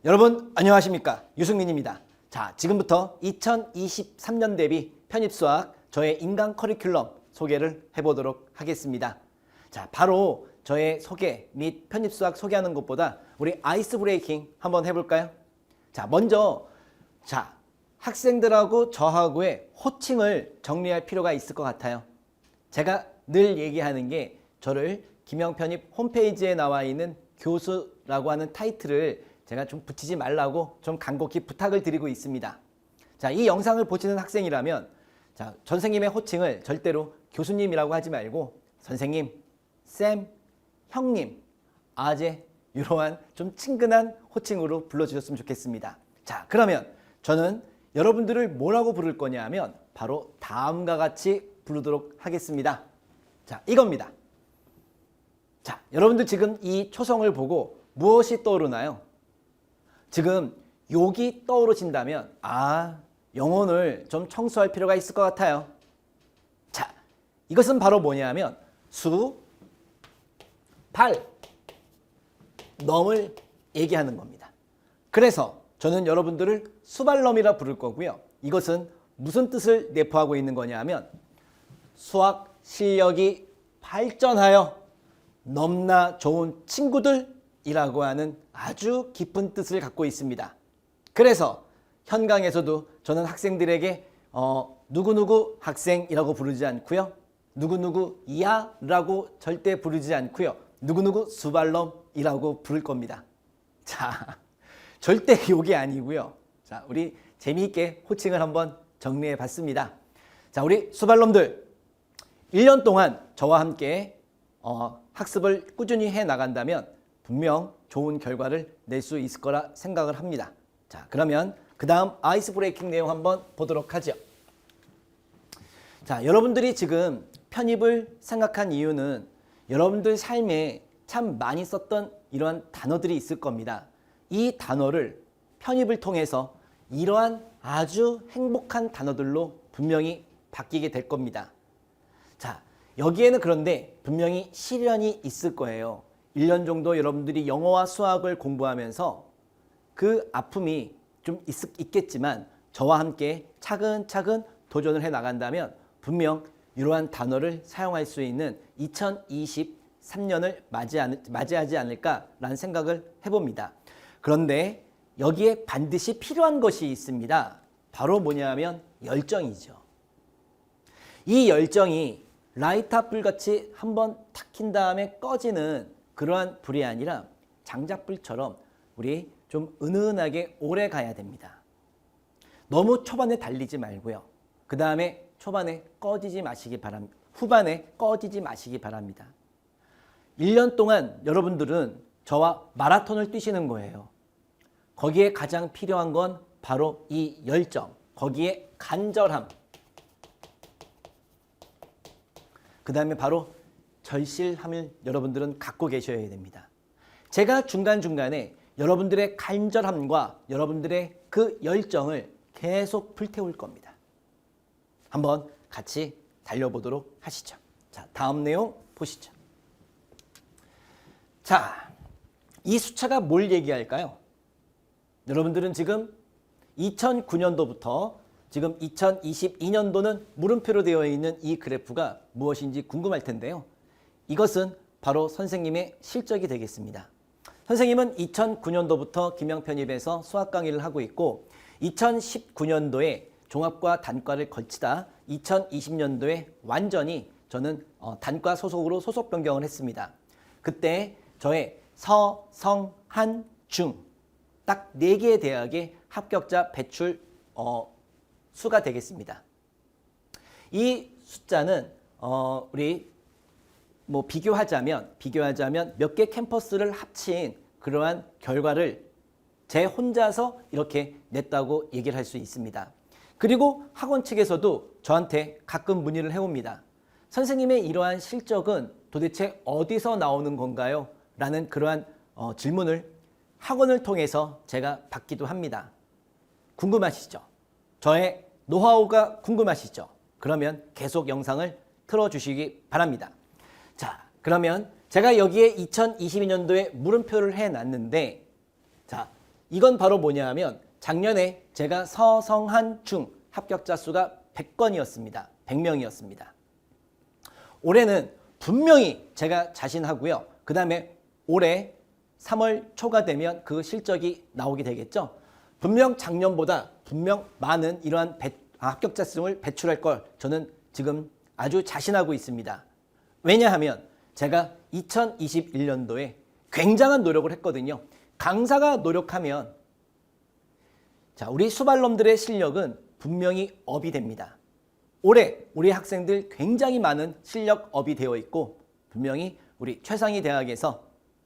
여러분 안녕하십니까, 유승민입니다. 자, 지금부터 2023년 대비 편입수학 저의 인강 커리큘럼 소개를 해보도록 하겠습니다. 자, 바로 저의 소개 및 편입수학 소개하는 것보다 우리 아이스 브레이킹 한번 해볼까요? 자, 먼저 학생들하고 저하고의 호칭을 정리할 필요가 있을 것 같아요. 제가 늘 얘기하는 게 저를 김영편입 홈페이지에 나와 있는 교수라고 하는 타이틀을 제가 좀 붙이지 말라고 좀 간곡히 부탁을 드리고 있습니다. 자, 이 영상을 보시는 학생이라면 선생님의 호칭을 절대로 교수님이라고 하지 말고 선생님, 쌤, 형님, 아재 이러한 좀 친근한 호칭으로 불러주셨으면 좋겠습니다. 자, 그러면 저는 여러분들을 뭐라고 부를 거냐 하면 바로 다음과 같이 부르도록 하겠습니다. 자, 이겁니다. 자, 여러분들 지금 이 초성을 보고 무엇이 떠오르나요? 지금 욕이 떠오르신다면 영혼을 좀 청소할 필요가 있을 것 같아요. 자, 이것은 바로 뭐냐면 팔, 넘을 얘기하는 겁니다. 그래서 저는 여러분들을 수발넘이라 부를 거고요. 이것은 무슨 뜻을 내포하고 있는 거냐 하면 수학 실력이 발전하여 넘나 좋은 친구들이라고 하는 아주 깊은 뜻을 갖고 있습니다. 그래서 현강에서도 저는 학생들에게 누구누구 학생이라고 부르지 않고요. 누구누구 이하라고 절대 부르지 않고요. 누구누구 수발넘이라고 부를 겁니다. 자, 절대 욕이 아니고요. 자, 우리 재미있게 호칭을 한번 정리해 봤습니다. 자, 우리 수발놈들 1년 동안 저와 함께 학습을 꾸준히 해 나간다면 분명 좋은 결과를 낼 수 있을 거라 생각을 합니다. 자, 그러면 그 다음 아이스 브레이킹 내용 한번 보도록 하죠. 자, 여러분들이 지금 편입을 생각한 이유는 여러분들 삶에 참 많이 썼던 이러한 단어들이 있을 겁니다. 이 단어를 편입을 통해서 이러한 아주 행복한 단어들로 분명히 바뀌게 될 겁니다. 자, 여기에는 그런데 분명히 시련이 있을 거예요. 1년 정도 여러분들이 영어와 수학을 공부하면서 그 아픔이 좀 있겠지만 저와 함께 차근차근 도전을 해 나간다면 분명 이러한 단어를 사용할 수 있는 2023년을 맞이하지 않을까라는 생각을 해봅니다. 그런데 여기에 반드시 필요한 것이 있습니다. 바로 뭐냐면 열정이죠. 이 열정이 라이터 불같이 한번 탁 킨 다음에 꺼지는 그러한 불이 아니라 장작불처럼 우리 좀 은은하게 오래 가야 됩니다. 너무 초반에 달리지 말고요. 그 다음에 초반에 꺼지지 마시기 바랍니다. 후반에 꺼지지 마시기 바랍니다. 1년 동안 여러분들은 저와 마라톤을 뛰시는 거예요. 거기에 가장 필요한 건 바로 이 열정, 거기에 간절함, 그 다음에 바로 절실함을 여러분들은 갖고 계셔야 됩니다. 제가 중간중간에 여러분들의 간절함과 여러분들의 그 열정을 계속 불태울 겁니다. 한번 같이 달려보도록 하시죠. 자, 다음 내용 보시죠. 자, 이 숫자가 뭘 얘기할까요? 여러분들은 지금 2009년도부터 지금 2022년도는 물음표로 되어 있는 이 그래프가 무엇인지 궁금할 텐데요. 이것은 바로 선생님의 실적이 되겠습니다. 선생님은 2009년도부터 김영편입에서 수학 강의를 하고 있고 2019년도에 종합과 단과를 걸치다 2020년도에 완전히 저는 단과 소속으로 소속 변경을 했습니다. 그때 저의 서, 성, 한, 중 딱 4개의 대학의 합격자 배출 수가 되겠습니다. 이 숫자는 우리 비교하자면 몇 개 캠퍼스를 합친 그러한 결과를 제 혼자서 이렇게 냈다고 얘기를 할 수 있습니다. 그리고 학원 측에서도 저한테 가끔 문의를 해옵니다. 선생님의 이러한 실적은 도대체 어디서 나오는 건가요? 라는 그러한 질문을 학원을 통해서 제가 받기도 합니다. 궁금하시죠? 저의 노하우가 궁금하시죠? 그러면 계속 영상을 틀어주시기 바랍니다. 자, 그러면 제가 여기에 2022년도에 물음표를 해놨는데, 자, 이건 바로 뭐냐 하면 작년에 제가 서성한 중 합격자 수가 100건이었습니다. 100명이었습니다. 올해는 분명히 제가 자신하고요. 그 다음에 올해 3월 초가 되면 그 실적이 나오게 되겠죠. 분명 작년보다 분명 많은 이러한 합격자 수를 배출할 걸 저는 지금 아주 자신하고 있습니다. 왜냐하면 제가 2021년도에 굉장한 노력을 했거든요. 강사가 노력하면 자, 우리 수발놈들의 실력은 분명히 업이 됩니다. 올해 우리 학생들 굉장히 많은 실력 업이 되어 있고 분명히 우리 최상위 대학에서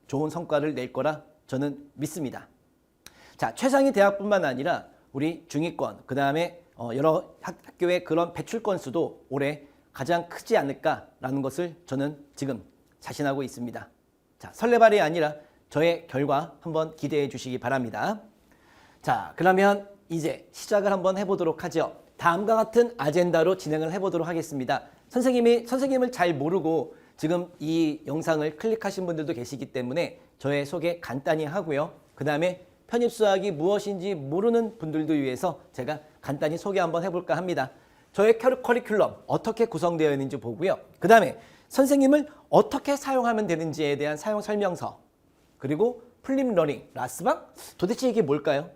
좋은 성과를 낼 거라 저는 믿습니다. 자, 최상위 대학뿐만 아니라 우리 중위권, 그 다음에 여러 학교의 그런 배출 건수도 올해 가장 크지 않을까라는 것을 저는 지금 자신하고 있습니다. 자, 설레발이 아니라 저의 결과 한번 기대해 주시기 바랍니다. 자, 그러면 이제 시작을 한번 해보도록 하죠. 다음과 같은 아젠다로 진행을 해보도록 하겠습니다. 선생님을 잘 모르고 지금 이 영상을 클릭하신 분들도 계시기 때문에 저의 소개 간단히 하고요. 그 다음에 편입수학이 무엇인지 모르는 분들도 위해서 제가 간단히 소개 한번 해볼까 합니다. 저의 커리큘럼 어떻게 구성되어 있는지 보고요. 그 다음에 선생님을 어떻게 사용하면 되는지에 대한 사용 설명서, 그리고 플립러닝, 라스방? 도대체 이게 뭘까요?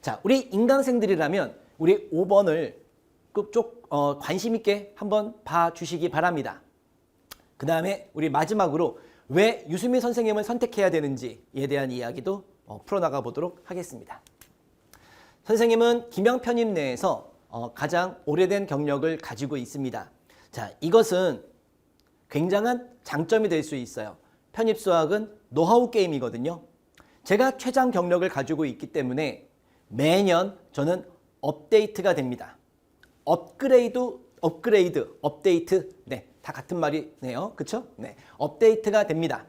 자, 우리 인강생들이라면 우리 5번을 쭉 관심 있게 한번 봐주시기 바랍니다. 그 다음에 우리 마지막으로 왜 유수민 선생님을 선택해야 되는지에 대한 이야기도 풀어나가 보도록 하겠습니다. 선생님은 김영 편입 내에서 가장 오래된 경력을 가지고 있습니다. 자, 이것은 굉장한 장점이 될 수 있어요. 편입수학은 노하우 게임이거든요. 제가 최장 경력을 가지고 있기 때문에 매년 저는 업데이트가 됩니다. 업데이트. 네, 다 같은 말이네요. 그렇죠? 네, 업데이트가 됩니다.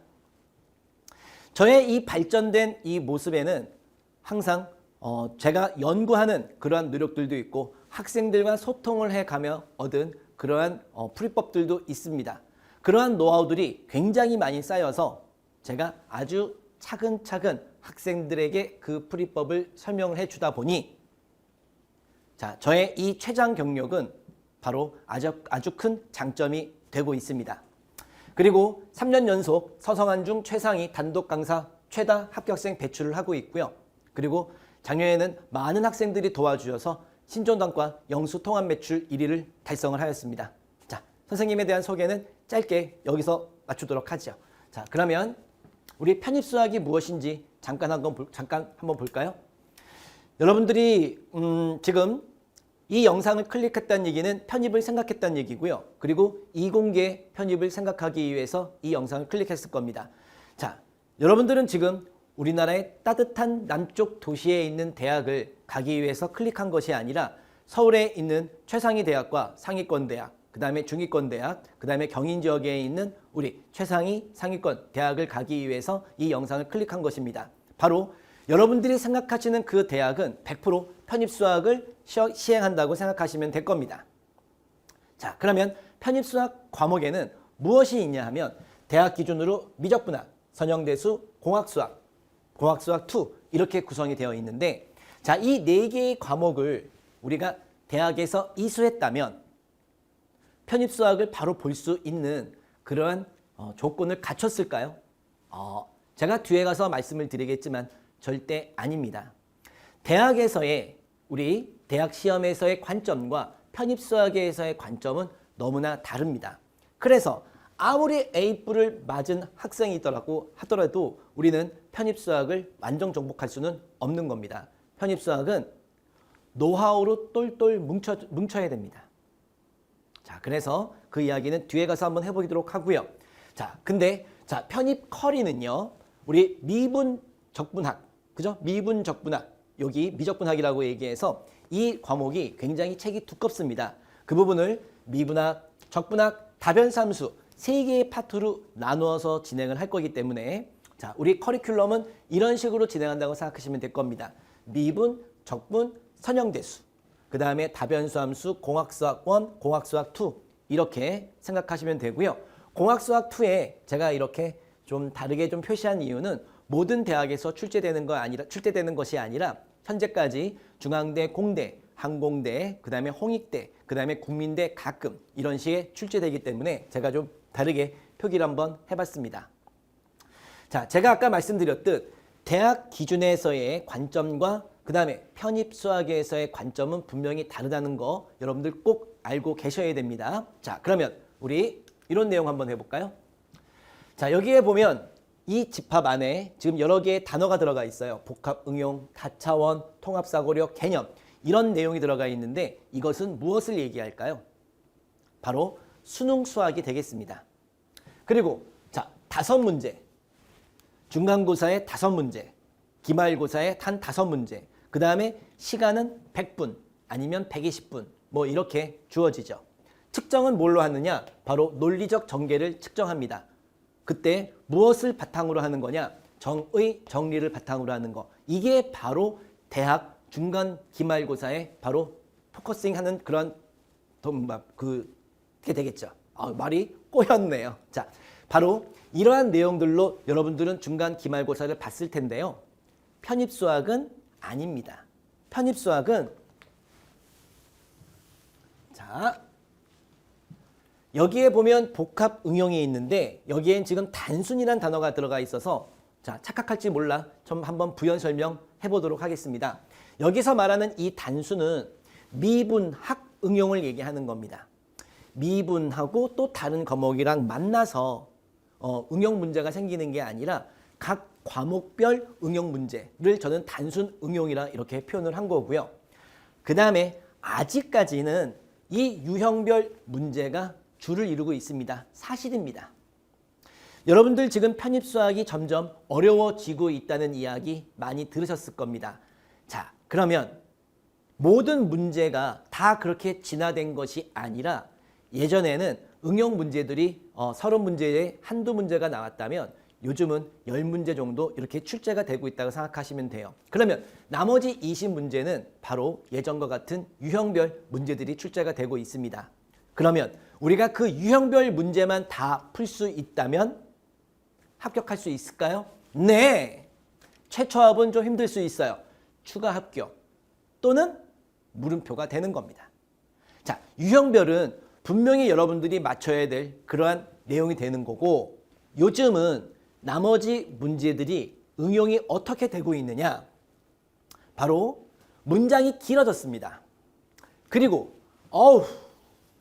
저의 이 발전된 이 모습에는 항상 제가 연구하는 그러한 노력들도 있고 학생들과 소통을 해가며 얻은 그러한 풀이법들도 있습니다. 그러한 노하우들이 굉장히 많이 쌓여서 제가 아주 차근차근 학생들에게 그 풀이법을 설명을 해주다 보니 자, 저의 이 최장 경력은 바로 아주 큰 장점이 되고 있습니다. 그리고 3년 연속 서성한 중 최상위 단독 강사 최다 합격생 배출을 하고 있고요. 그리고 작년에는 많은 학생들이 도와주셔서 신촌단과 영수 통합 매출 1위를 달성을 하였습니다. 자, 선생님에 대한 소개는 짧게 여기서 맞추도록 하죠. 자, 그러면 우리 편입수학이 무엇인지 잠깐 한번 볼까요? 여러분들이 지금 이 영상을 클릭했다는 얘기는 편입을 생각했다는 얘기고요. 그리고 이공계 편입을 생각하기 위해서 이 영상을 클릭했을 겁니다. 자, 여러분들은 지금 우리나라의 따뜻한 남쪽 도시에 있는 대학을 가기 위해서 클릭한 것이 아니라 서울에 있는 최상위 대학과 상위권 대학, 그 다음에 중위권 대학, 그 다음에 경인 지역에 있는 우리 최상위 상위권 대학을 가기 위해서 이 영상을 클릭한 것입니다. 바로 여러분들이 생각하시는 그 대학은 100% 편입수학을 시행한다고 생각하시면 될 겁니다. 자, 그러면 편입수학 과목에는 무엇이 있냐 하면 대학 기준으로 미적분학, 선형대수, 공학수학, 공학수학 2 이렇게 구성이 되어 있는데 자, 이 4개의 과목을 우리가 대학에서 이수했다면 편입수학을 바로 볼 수 있는 그러한 조건을 갖췄을까요? 제가 뒤에 가서 말씀을 드리겠지만 절대 아닙니다. 대학에서의 우리 대학 시험에서의 관점과 편입수학에서의 관점은 너무나 다릅니다. 그래서 아무리 A뿔을 맞은 학생이더라고 하더라도 우리는 편입수학을 완전 정복할 수는 없는 겁니다. 편입수학은 노하우로 똘똘 뭉쳐야 됩니다. 자, 그래서 그 이야기는 뒤에 가서 한번 해보도록 하고요. 자, 근데 자, 편입 커리는요, 우리 미분 적분학, 그죠? 미분 적분학, 여기 미적분학이라고 얘기해서 이 과목이 굉장히 책이 두껍습니다. 그 부분을 미분학, 적분학, 다변수함수 3개의 파트로 나누어서 진행을 할 거기 때문에 자, 우리 커리큘럼은 이런 식으로 진행한다고 생각하시면 될 겁니다. 미분, 적분, 선형대수, 그 다음에 다변수함수, 공학수학 1, 공학수학 2 이렇게 생각하시면 되고요. 공학수학 2에 제가 이렇게 좀 다르게 좀 표시한 이유는 모든 대학에서 출제되는 것이 아니라 현재까지 중앙대, 공대, 항공대, 그다음에 홍익대, 그다음에 국민대 가끔 이런 식의 출제되기 때문에 제가 좀 다르게 표기를 한번 해봤습니다. 자, 제가 아까 말씀드렸듯 대학 기준에서의 관점과 그다음에 편입수학에서의 관점은 분명히 다르다는 거 여러분들 꼭 알고 계셔야 됩니다. 자, 그러면 우리 이런 내용 한번 해볼까요? 자, 여기에 보면 이 집합 안에 지금 여러 개의 단어가 들어가 있어요. 복합, 응용, 다차원, 통합사고력, 개념 이런 내용이 들어가 있는데 이것은 무엇을 얘기할까요? 바로 수능 수학이 되겠습니다. 그리고 자, 5문제, 중간고사에 5문제, 기말고사에 단 5문제, 그 다음에 시간은 100분 아니면 120분 뭐 이렇게 주어지죠. 측정은 뭘로 하느냐? 바로 논리적 전개를 측정합니다. 그때 무엇을 바탕으로 하는 거냐? 정의, 정리를 바탕으로 하는 거. 이게 바로 대학 중간 기말고사에 바로 포커싱하는 그런 그게 되겠죠. 말이 꼬였네요. 자, 바로 이러한 내용들로 여러분들은 중간 기말고사를 봤을 텐데요. 편입수학은 아닙니다. 편입수학은 자, 여기에 보면 복합 응용이 있는데 여기엔 지금 단순이란 단어가 들어가 있어서 자, 착각할지 몰라 좀 한번 부연 설명해 보도록 하겠습니다. 여기서 말하는 이 단수는 미분학 응용을 얘기하는 겁니다. 미분하고 또 다른 과목이랑 만나서 응용 문제가 생기는 게 아니라 각 과목별 응용 문제를 저는 단순 응용이라 이렇게 표현을 한 거고요. 그 다음에 아직까지는 이 유형별 문제가 주를 이루고 있습니다. 사실입니다. 여러분들 지금 편입수학이 점점 어려워지고 있다는 이야기 많이 들으셨을 겁니다. 자, 그러면 모든 문제가 다 그렇게 진화된 것이 아니라 예전에는 응용 문제들이 30문제에 한두 문제가 나왔다면 요즘은 10문제 정도 이렇게 출제가 되고 있다고 생각하시면 돼요. 그러면 나머지 20문제는 바로 예전과 같은 유형별 문제들이 출제가 되고 있습니다. 그러면 우리가 그 유형별 문제만 다 풀 수 있다면 합격할 수 있을까요? 네! 최초합은 좀 힘들 수 있어요. 추가 합격 또는 물음표가 되는 겁니다. 자, 유형별은 분명히 여러분들이 맞춰야 될 그러한 내용이 되는 거고 요즘은 나머지 문제들이 응용이 어떻게 되고 있느냐? 바로 문장이 길어졌습니다. 그리고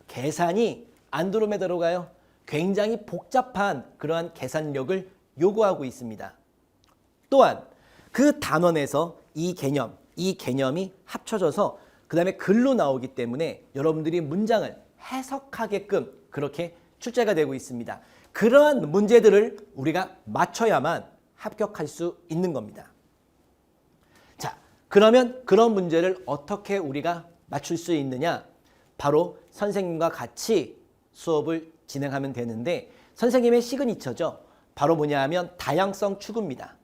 계산이 안드로메다로 가요. 굉장히 복잡한 그러한 계산력을 요구하고 있습니다. 또한 그 단원에서 이 개념이 합쳐져서 그 다음에 글로 나오기 때문에 여러분들이 문장을 해석하게끔 그렇게 출제가 되고 있습니다. 그러한 문제들을 우리가 맞춰야만 합격할 수 있는 겁니다. 자, 그러면 그런 문제를 어떻게 우리가 맞출 수 있느냐? 바로 선생님과 같이 수업을 진행하면 되는데 선생님의 시그니처죠. 바로 뭐냐 하면 다양성 추구입니다.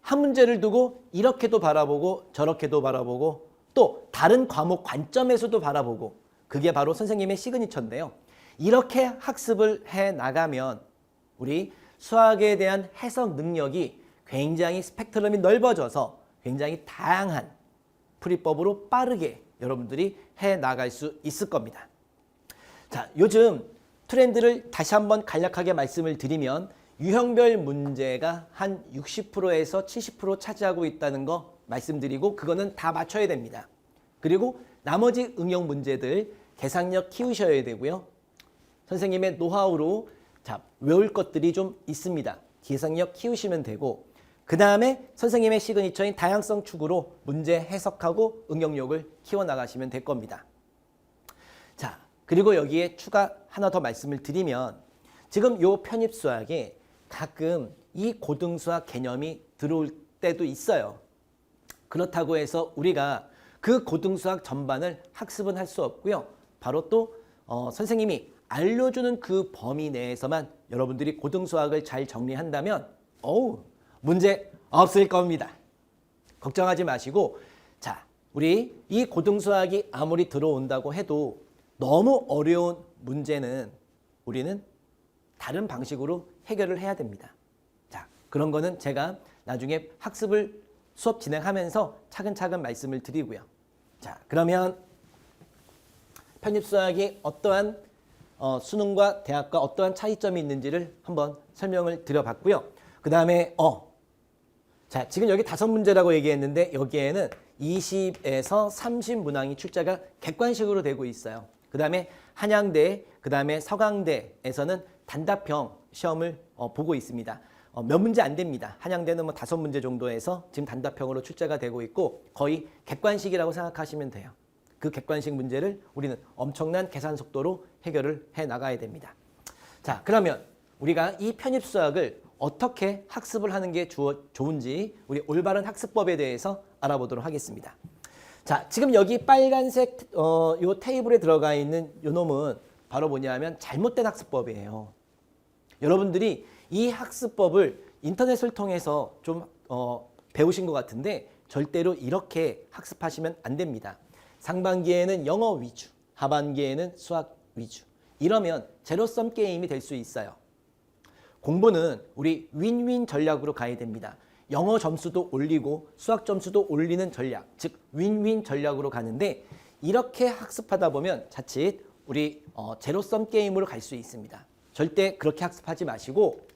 한 문제를 두고 이렇게도 바라보고 저렇게도 바라보고 또 다른 과목 관점에서도 바라보고 그게 바로 선생님의 시그니처인데요. 이렇게 학습을 해 나가면 우리 수학에 대한 해석 능력이 굉장히 스펙트럼이 넓어져서 굉장히 다양한 풀이법으로 빠르게 여러분들이 해 나갈 수 있을 겁니다. 자, 요즘 트렌드를 다시 한번 간략하게 말씀을 드리면 유형별 문제가 한 60%에서 70% 차지하고 있다는 거 말씀드리고 그거는 다 맞춰야 됩니다. 그리고 나머지 응용 문제들 계산력 키우셔야 되고요. 선생님의 노하우로 외울 것들이 좀 있습니다. 계산력 키우시면 되고 그 다음에 선생님의 시그니처인 다양성 추구로 문제 해석하고 응용력을 키워나가시면 될 겁니다. 자, 그리고 여기에 추가 하나 더 말씀을 드리면 지금 요 편입수학에 가끔 이 고등수학 개념이 들어올 때도 있어요. 그렇다고 해서 우리가 그 고등수학 전반을 학습은 할 수 없고요. 바로 또 선생님이 알려주는 그 범위 내에서만 여러분들이 고등수학을 잘 정리한다면 문제 없을 겁니다. 걱정하지 마시고 자, 우리 이 고등수학이 아무리 들어온다고 해도 너무 어려운 문제는 우리는 다른 방식으로 해결을 해야 됩니다. 자, 그런 거는 제가 나중에 학습을 수업 진행하면서 차근차근 말씀을 드리고요. 자, 그러면 편입수학이 어떠한 수능과 대학과 어떠한 차이점이 있는지를 한번 설명을 드려봤고요. 그 다음에 자, 지금 여기 5문제라고 얘기했는데 여기에는 20에서 30 문항이 출제가 객관식으로 되고 있어요. 그 다음에 한양대, 그 다음에 서강대에서는 단답형 시험을 보고 있습니다. 몇 문제 안 됩니다. 한양대는 뭐 5문제 정도에서 지금 단답형으로 출제가 되고 있고 거의 객관식이라고 생각하시면 돼요. 그 객관식 문제를 우리는 엄청난 계산 속도로 해결을 해 나가야 됩니다. 자, 그러면 우리가 이 편입수학을 어떻게 학습을 하는 게 좋은지 우리 올바른 학습법에 대해서 알아보도록 하겠습니다. 자, 지금 여기 빨간색 요 테이블에 들어가 있는 요 놈은 바로 뭐냐면 잘못된 학습법이에요. 여러분들이 이 학습법을 인터넷을 통해서 좀 배우신 것 같은데 절대로 이렇게 학습하시면 안 됩니다. 상반기에는 영어 위주, 하반기에는 수학 위주. 이러면 제로섬 게임이 될 수 있어요. 공부는 우리 윈윈 전략으로 가야 됩니다. 영어 점수도 올리고 수학 점수도 올리는 전략, 즉 윈윈 전략으로 가는데 이렇게 학습하다 보면 자칫 우리 제로섬 게임으로 갈 수 있습니다. 절대 그렇게 학습하지 마시고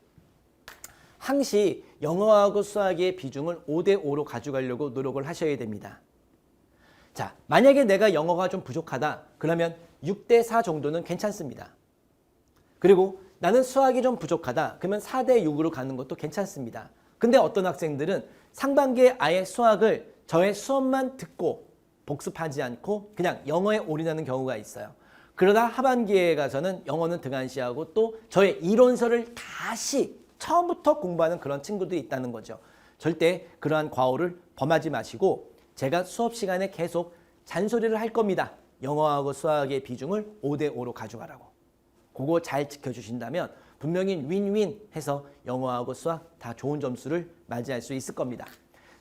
항시 영어하고 수학의 비중을 5대5로 가져가려고 노력을 하셔야 됩니다. 자, 만약에 내가 영어가 좀 부족하다 그러면 6대4 정도는 괜찮습니다. 그리고 나는 수학이 좀 부족하다 그러면 4대6으로 가는 것도 괜찮습니다. 근데 어떤 학생들은 상반기에 아예 수학을 저의 수업만 듣고 복습하지 않고 그냥 영어에 올인하는 경우가 있어요. 그러다 하반기에 가서는 영어는 등한시하고 또 저의 이론서를 다시 처음부터 공부하는 그런 친구들이 있다는 거죠. 절대 그러한 과오를 범하지 마시고 제가 수업 시간에 계속 잔소리를 할 겁니다. 영어하고 수학의 비중을 5대5로 가져가라고. 그거 잘 지켜주신다면 분명히 윈윈 해서 영어하고 수학 다 좋은 점수를 맞이할 수 있을 겁니다.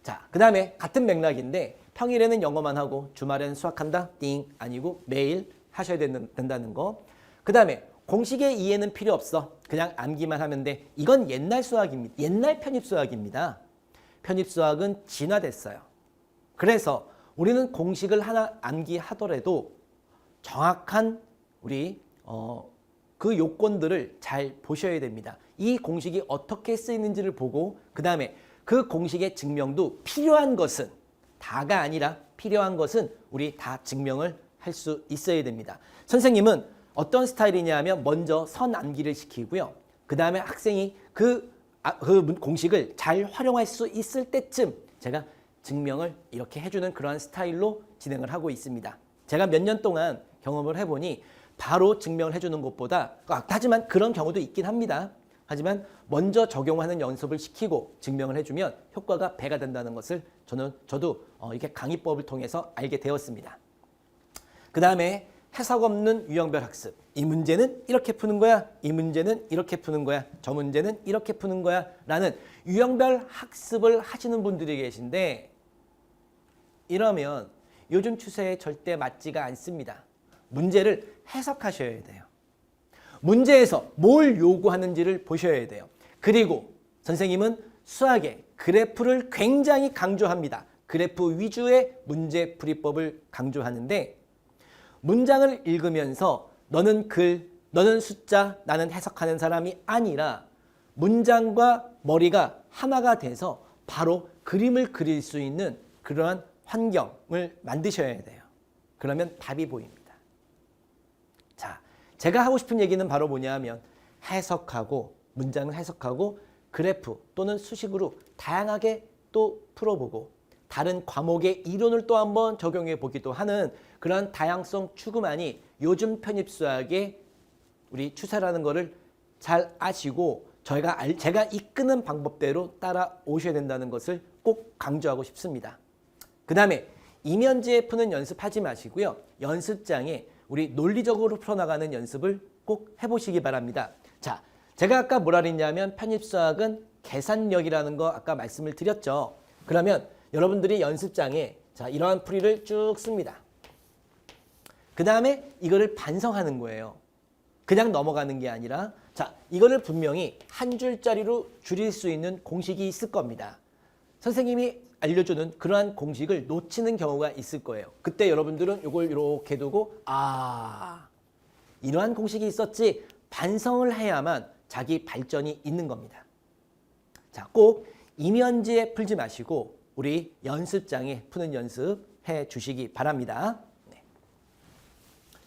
자, 그 다음에 같은 맥락인데 평일에는 영어만 하고 주말에는 수학한다? 띵 아니고 매일 하셔야 된다는 거. 그 다음에 공식의 이해는 필요 없어. 그냥 암기만 하면 돼. 이건 옛날 수학입니다. 옛날 편입수학입니다. 편입수학은 진화됐어요. 그래서 우리는 공식을 하나 암기하더라도 정확한 우리 그 요건들을 잘 보셔야 됩니다. 이 공식이 어떻게 쓰이는지를 보고 그 다음에 그 공식의 증명도 필요한 것은 다가 아니라 필요한 것은 우리 다 증명을 할 수 있어야 됩니다. 선생님은 어떤 스타일이냐 면 먼저 선 암기를 시키고요. 그 다음에 학생이 그 공식을 잘 활용할 수 있을 때쯤 제가 증명을 이렇게 해주는 그러한 스타일로 진행을 하고 있습니다. 제가 몇 년 동안 경험을 해보니 바로 증명을 해주는 것보다 하지만 그런 경우도 있긴 합니다. 하지만 먼저 적용하는 연습을 시키고 증명을 해주면 효과가 배가 된다는 것을 저도 이렇게 강의법을 통해서 알게 되었습니다. 그 다음에 해석 없는 유형별 학습. 이 문제는 이렇게 푸는 거야. 이 문제는 이렇게 푸는 거야. 저 문제는 이렇게 푸는 거야. 라는 유형별 학습을 하시는 분들이 계신데 이러면 요즘 추세에 절대 맞지가 않습니다. 문제를 해석하셔야 돼요. 문제에서 뭘 요구하는지를 보셔야 돼요. 그리고 선생님은 수학에 그래프를 굉장히 강조합니다. 그래프 위주의 문제 풀이법을 강조하는데 문장을 읽으면서 너는 글, 너는 숫자, 나는 해석하는 사람이 아니라 문장과 머리가 하나가 돼서 바로 그림을 그릴 수 있는 그러한 환경을 만드셔야 돼요. 그러면 답이 보입니다. 자, 제가 하고 싶은 얘기는 바로 뭐냐 하면 해석하고 문장을 해석하고 그래프 또는 수식으로 다양하게 또 풀어보고 다른 과목의 이론을 또 한번 적용해 보기도 하는 그런 다양성 추구만이 요즘 편입수학의 우리 추세라는 것을 잘 아시고 제가 이끄는 방법대로 따라오셔야 된다는 것을 꼭 강조하고 싶습니다. 그 다음에 이면지에 푸는 연습하지 마시고요. 연습장에 우리 논리적으로 풀어나가는 연습을 꼭 해보시기 바랍니다. 자, 제가 아까 뭐라 그랬냐면 편입수학은 계산력이라는 거 아까 말씀을 드렸죠. 그러면 여러분들이 연습장에 자 이러한 풀이를 쭉 씁니다. 그 다음에 이거를 반성하는 거예요. 그냥 넘어가는 게 아니라 자 이거를 분명히 한 줄짜리로 줄일 수 있는 공식이 있을 겁니다. 선생님이 알려주는 그러한 공식을 놓치는 경우가 있을 거예요. 그때 여러분들은 이걸 이렇게 두고 이러한 공식이 있었지 반성을 해야만 자기 발전이 있는 겁니다. 자, 꼭 이면지에 풀지 마시고 우리 연습장에 푸는 연습 해 주시기 바랍니다. 네.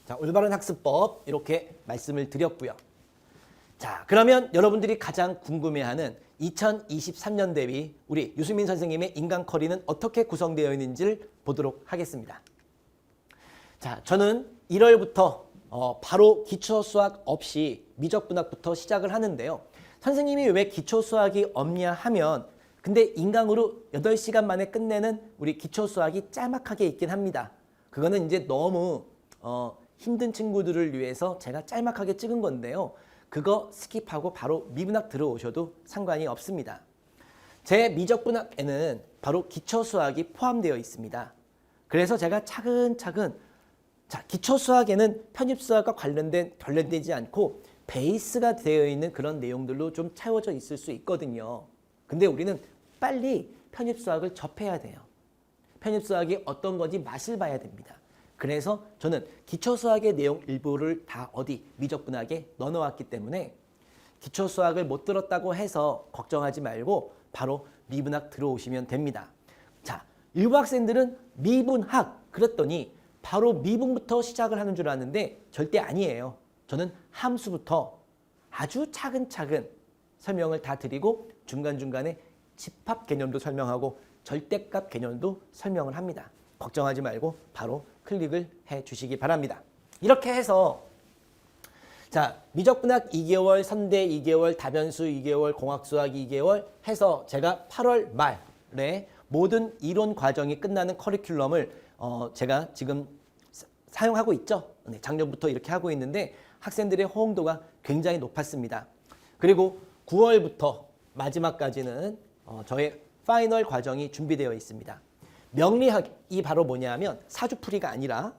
자, 올바른 학습법 이렇게 말씀을 드렸고요. 자, 그러면 여러분들이 가장 궁금해하는 2023년 대비 우리 유수민 선생님의 인간커리는 어떻게 구성되어 있는지를 보도록 하겠습니다. 자, 저는 1월부터 바로 기초수학 없이 미적분학부터 시작을 하는데요. 선생님이 왜 기초수학이 없냐 하면 근데 인강으로 8시간 만에 끝내는 우리 기초수학이 짤막하게 있긴 합니다. 그거는 이제 너무 힘든 친구들을 위해서 제가 짤막하게 찍은 건데요. 그거 스킵하고 바로 미분학 들어오셔도 상관이 없습니다. 제 미적분학에는 바로 기초수학이 포함되어 있습니다. 그래서 제가 차근차근 기초수학에는 편입수학과 관련되지 않고 베이스가 되어 있는 그런 내용들로 좀 채워져 있을 수 있거든요. 근데 우리는 빨리 편입수학을 접해야 돼요. 편입수학이 어떤 건지 맛을 봐야 됩니다. 그래서 저는 기초수학의 내용 일부를 다 미적분학에 넣어놓았기 때문에 기초수학을 못 들었다고 해서 걱정하지 말고 바로 미분학 들어오시면 됩니다. 자, 일부 학생들은 미분학 그랬더니 바로 미분부터 시작을 하는 줄 아는데 절대 아니에요. 저는 함수부터 아주 차근차근 설명을 다 드리고 중간중간에 집합 개념도 설명하고 절대값 개념도 설명을 합니다. 걱정하지 말고 바로 클릭을 해 주시기 바랍니다. 이렇게 해서 자, 미적분학 2개월, 선대 2개월, 다변수 2개월, 공학수학 2개월 해서 제가 8월 말에 모든 이론 과정이 끝나는 커리큘럼을 제가 지금 사용하고 있죠. 네, 작년부터 이렇게 하고 있는데 학생들의 호응도가 굉장히 높았습니다. 그리고 9월부터 마지막까지는 저의 파이널 과정이 준비되어 있습니다. 명리학이 바로 뭐냐면 사주풀이가 아니라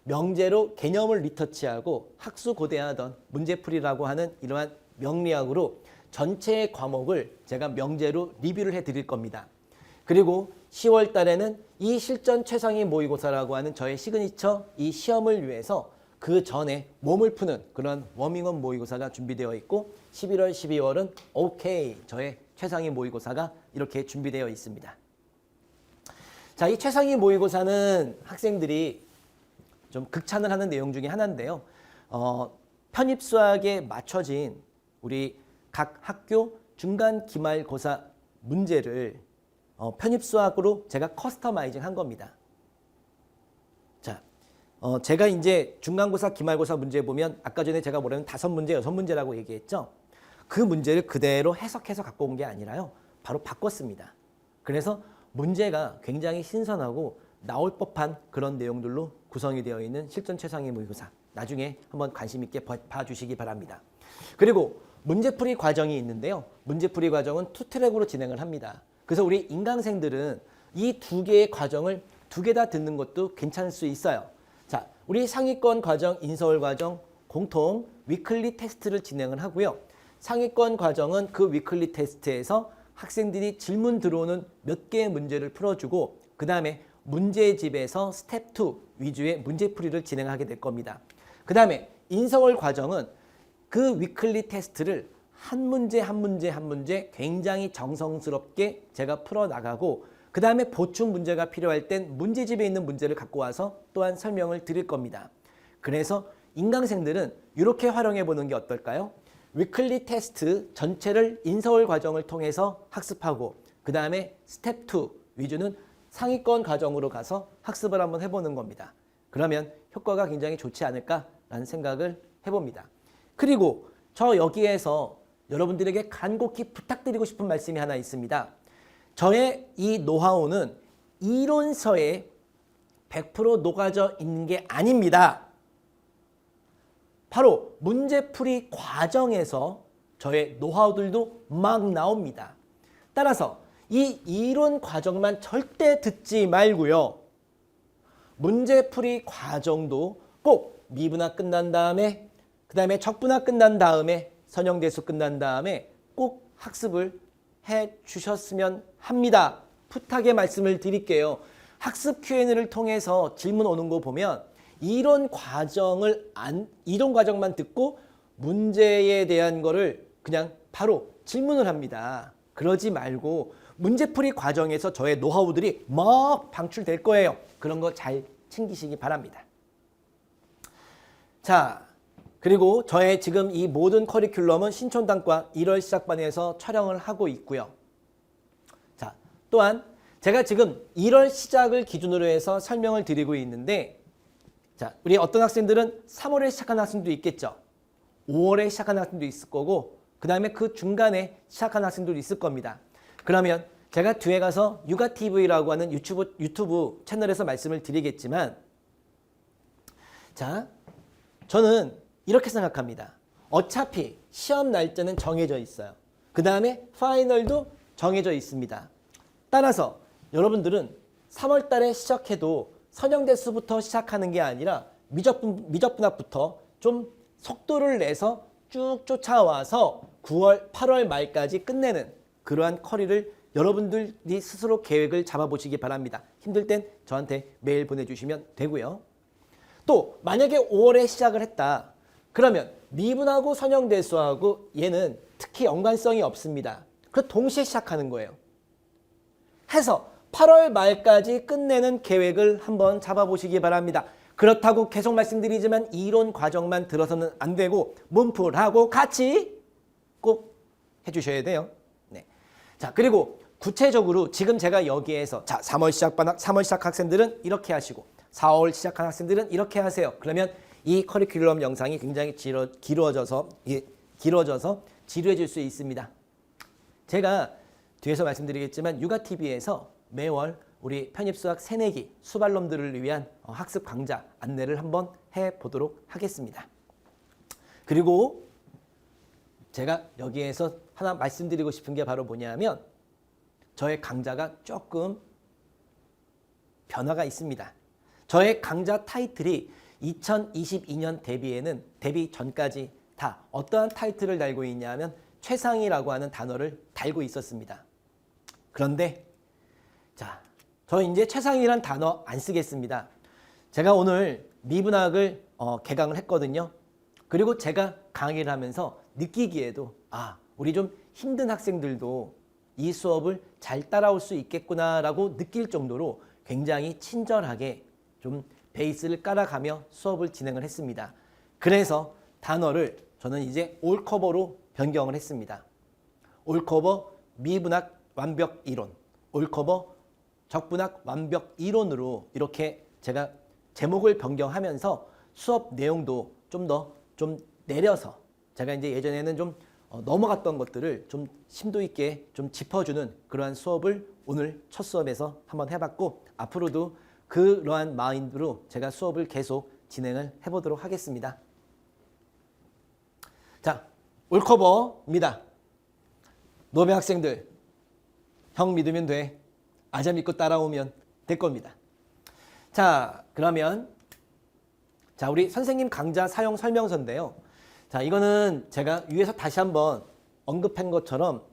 명제로 개념을 리터치하고 학수고대하던 문제풀이라고 하는 이러한 명리학으로 전체 과목을 제가 명제로 리뷰를 해드릴 겁니다. 그리고 10월 달에는 이 실전 최상위 모의고사라고 하는 저의 시그니처 이 시험을 위해서 그 전에 몸을 푸는 그런 워밍업 모의고사가 준비되어 있고 11월, 12월은 오케이 저의 최상위 모의고사가 이렇게 준비되어 있습니다. 자, 이 최상위 모의고사는 학생들이 좀 극찬을 하는 내용 중에 하나인데요. 편입수학에 맞춰진 우리 각 학교 중간 기말고사 문제를 편입수학으로 제가 커스터마이징 한 겁니다. 자, 제가 이제 중간고사, 기말고사 문제 보면 아까 전에 제가 뭐라면 5문제, 6문제라고 얘기했죠. 그 문제를 그대로 해석해서 갖고 온 게 아니라요. 바로 바꿨습니다. 그래서 문제가 굉장히 신선하고 나올 법한 그런 내용들로 구성이 되어 있는 실전 최상위 모의고사. 나중에 한번 관심 있게 봐주시기 바랍니다. 그리고 문제풀이 과정이 있는데요. 문제풀이 과정은 2트랙으로 진행을 합니다. 그래서 우리 인강생들은 이 2개의 과정을 2개 다 듣는 것도 괜찮을 수 있어요. 자, 우리 상위권 과정, 인서울 과정 공통 위클리 테스트를 진행을 하고요. 상위권 과정은 그 위클리 테스트에서 학생들이 질문 들어오는 몇 개의 문제를 풀어주고 그 다음에 문제집에서 스텝 2 위주의 문제풀이를 진행하게 될 겁니다. 그 다음에 인서울 과정은 그 위클리 테스트를 한 문제 한 문제 한 문제 굉장히 정성스럽게 제가 풀어나가고 그 다음에 보충 문제가 필요할 땐 문제집에 있는 문제를 갖고 와서 또한 설명을 드릴 겁니다. 그래서 인강생들은 이렇게 활용해 보는 게 어떨까요? 위클리 테스트 전체를 인서울 과정을 통해서 학습하고 그 다음에 스텝 2 위주는 상위권 과정으로 가서 학습을 한번 해보는 겁니다. 그러면 효과가 굉장히 좋지 않을까라는 생각을 해봅니다. 그리고 저 여기에서 여러분들에게 간곡히 부탁드리고 싶은 말씀이 하나 있습니다. 저의 이 노하우는 이론서에 100% 녹아져 있는 게 아닙니다. 바로 문제풀이 과정에서 저의 노하우들도 막 나옵니다. 따라서 이 이론 과정만 절대 듣지 말고요. 문제풀이 과정도 꼭 미분학 끝난 다음에 그 다음에 적분학 끝난 다음에 선형대수 끝난 다음에 꼭 학습을 해 주셨으면 합니다. 부탁의 말씀을 드릴게요. 학습 Q&A를 통해서 질문 오는 거 보면 이론 과정만 듣고 문제에 대한 거를 그냥 바로 질문을 합니다. 그러지 말고 문제풀이 과정에서 저의 노하우들이 막 방출될 거예요. 그런 거 잘 챙기시기 바랍니다. 자, 그리고 저의 지금 이 모든 커리큘럼은 신촌단과 1월 시작반에서 촬영을 하고 있고요. 자, 또한 제가 지금 1월 시작을 기준으로 해서 설명을 드리고 있는데, 자, 우리 어떤 학생들은 3월에 시작한 학생도 있겠죠. 5월에 시작한 학생도 있을 거고, 그 다음에 그 중간에 시작한 학생들도 있을 겁니다. 그러면 제가 뒤에 가서 육아TV라고 하는 유튜브 채널에서 말씀을 드리겠지만, 자, 저는 이렇게 생각합니다. 어차피 시험 날짜는 정해져 있어요. 그 다음에 파이널도 정해져 있습니다. 따라서 여러분들은 3월 달에 시작해도 선형대수부터 시작하는 게 아니라 미적분학부터 좀 속도를 내서 쭉 쫓아와서 9월, 8월 말까지 끝내는 그러한 커리를 여러분들이 스스로 계획을 잡아보시기 바랍니다. 힘들 땐 저한테 메일 보내주시면 되고요. 또 만약에 5월에 시작을 했다. 그러면 미분하고 선형대수하고 얘는 특히 연관성이 없습니다. 그 동시에 시작하는 거예요. 해서 8월 말까지 끝내는 계획을 한번 잡아보시기 바랍니다. 그렇다고 계속 말씀드리지만 이론 과정만 들어서는 안 되고 문풀하고 같이 꼭 해주셔야 돼요. 네. 자, 그리고 구체적으로 지금 제가 여기에서 자 3월 시작 학생들은 이렇게 하시고 4월 시작한 학생들은 이렇게 하세요. 그러면 이 커리큘럼 영상이 굉장히 길어져서 지루해질 수 있습니다. 제가 뒤에서 말씀드리겠지만 육아TV에서 매월 우리 편입수학 새내기 수발놈들을 위한 학습 강좌 안내를 한번 해보도록 하겠습니다. 그리고 제가 여기에서 하나 말씀드리고 싶은 게 바로 뭐냐면 저의 강좌가 조금 변화가 있습니다. 저의 강좌 타이틀이 2022년 데뷔 전까지 다 어떠한 타이틀을 달고 있냐면 최상이라고 하는 단어를 달고 있었습니다. 그런데 자, 저 이제 최상이란 단어 안 쓰겠습니다. 제가 오늘 미분학을 개강을 했거든요. 그리고 제가 강의를 하면서 느끼기에도 우리 좀 힘든 학생들도 이 수업을 잘 따라올 수 있겠구나라고 느낄 정도로 굉장히 친절하게 좀 베이스를 깔아가며 수업을 진행을 했습니다. 그래서 단어를 저는 이제 올커버로 변경을 했습니다. 올커버 미분학 완벽 이론, 올커버 적분학 완벽 이론으로 이렇게 제가 제목을 변경하면서 수업 내용도 좀 내려서 제가 이제 예전에는 좀 넘어갔던 것들을 좀 심도 있게 좀 짚어주는 그러한 수업을 오늘 첫 수업에서 한번 해봤고 앞으로도 그러한 마인드로 제가 수업을 계속 진행을 해보도록 하겠습니다. 자, 올커버입니다. 노베 학생들, 형 믿으면 돼. 아자 믿고 따라오면 될 겁니다. 자, 그러면 자 우리 선생님 강좌 사용 설명서인데요. 자, 이거는 제가 위에서 다시 한번 언급한 것처럼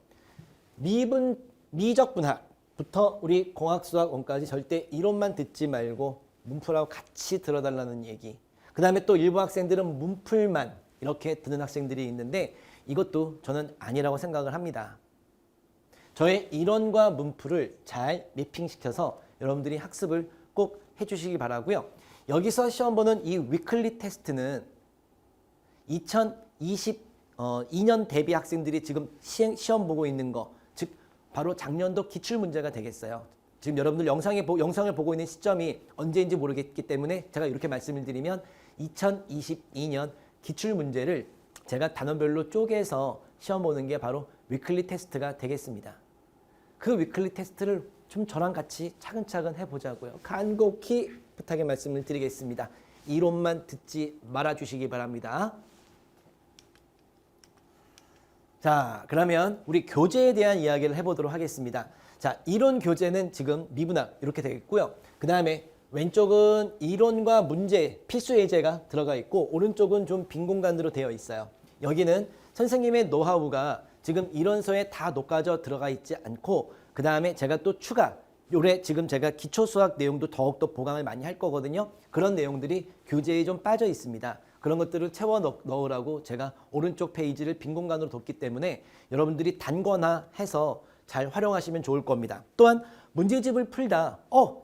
미적분학부터 우리 공학수학원까지 절대 이론만 듣지 말고 문풀하고 같이 들어달라는 얘기. 그 다음에 또 일부 학생들은 문풀만 이렇게 듣는 학생들이 있는데 이것도 저는 아니라고 생각을 합니다. 저의 이론과 문풀을 잘 매핑시켜서 여러분들이 학습을 꼭 해주시기 바라고요. 여기서 시험 보는 이 위클리 테스트는 2022년 대비 학생들이 지금 시험 보고 있는 거, 즉 바로 작년도 기출문제가 되겠어요. 지금 여러분들 영상을 보고 있는 시점이 언제인지 모르겠기 때문에 제가 이렇게 말씀을 드리면 2022년 기출문제를 제가 단원별로 쪼개서 시험 보는 게 바로 위클리 테스트가 되겠습니다. 그 위클리 테스트를 좀 저랑 같이 차근차근 해보자고요. 간곡히 부탁의 말씀을 드리겠습니다. 이론만 듣지 말아주시기 바랍니다. 자, 그러면 우리 교재에 대한 이야기를 해보도록 하겠습니다. 자, 이론 교재는 지금 미분학 이렇게 되겠고요. 그 다음에 왼쪽은 이론과 문제, 필수 예제가 들어가 있고 오른쪽은 좀 빈 공간으로 되어 있어요. 여기는 선생님의 노하우가 지금 이론서에 다 녹아져 들어가 있지 않고 그 다음에 제가 또 추가 올해 지금 제가 기초 수학 내용도 더욱더 보강을 많이 할 거거든요. 그런 내용들이 교재에 좀 빠져 있습니다. 그런 것들을 채워 넣으라고 제가 오른쪽 페이지를 빈 공간으로 뒀기 때문에 여러분들이 단거나 해서 잘 활용하시면 좋을 겁니다. 또한 문제집을 풀다